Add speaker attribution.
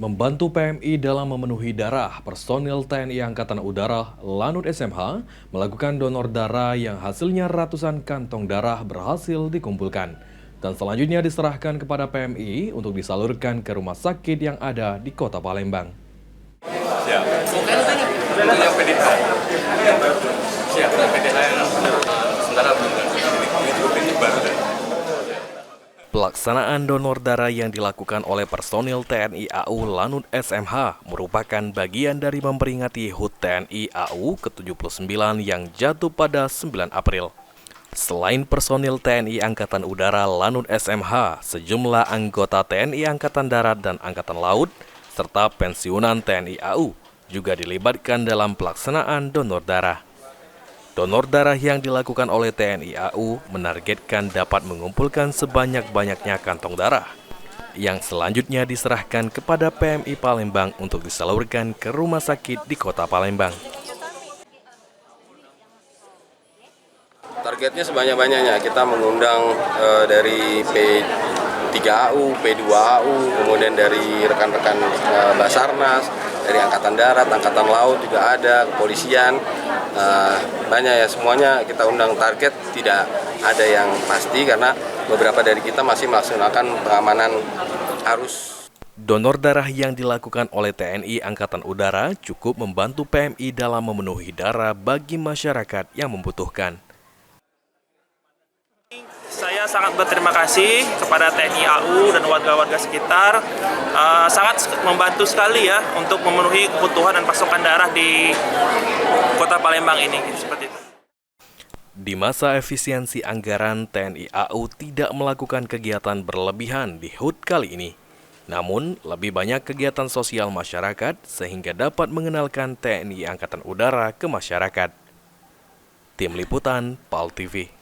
Speaker 1: Membantu PMI dalam memenuhi darah, personil TNI Angkatan Udara Lanut SMH melakukan donor darah yang hasilnya ratusan kantong darah berhasil dikumpulkan. Dan selanjutnya diserahkan kepada PMI untuk disalurkan ke rumah sakit yang ada di kota Palembang.
Speaker 2: Siap. Untuk yang PDH. Siap, PDH yang sementara belum. Ini juga PDH baru.
Speaker 1: Pelaksanaan donor darah yang dilakukan oleh personil TNI AU Lanut SMH merupakan bagian dari memperingati HUT TNI AU ke-79 yang jatuh pada 9 April. Selain personil TNI Angkatan Udara Lanut SMH, sejumlah anggota TNI Angkatan Darat dan Angkatan Laut, serta pensiunan TNI AU juga dilibatkan dalam pelaksanaan donor darah. Donor darah yang dilakukan oleh TNI AU menargetkan dapat mengumpulkan sebanyak-banyaknya kantong darah yang selanjutnya diserahkan kepada PMI Palembang untuk disalurkan ke rumah sakit di kota Palembang.
Speaker 3: Targetnya sebanyak-banyaknya, kita mengundang dari P3AU, P2AU, kemudian dari rekan-rekan Basarnas, dari Angkatan Darat, Angkatan Laut juga ada, kepolisian, banyak ya, semuanya kita undang. Target tidak ada yang pasti karena beberapa dari kita masih melaksanakan pengamanan arus.
Speaker 1: Donor darah yang dilakukan oleh TNI Angkatan Udara cukup membantu PMI dalam memenuhi darah bagi masyarakat yang membutuhkan.
Speaker 4: Saya sangat berterima kasih kepada TNI AU dan warga-warga sekitar. Sangat membantu sekali ya untuk memenuhi kebutuhan dan pasokan darah di kota Palembang ini. Seperti itu.
Speaker 1: Di masa efisiensi anggaran, TNI AU tidak melakukan kegiatan berlebihan di HUT kali ini. Namun, lebih banyak kegiatan sosial masyarakat sehingga dapat mengenalkan TNI Angkatan Udara ke masyarakat. Tim Liputan, PAL TV.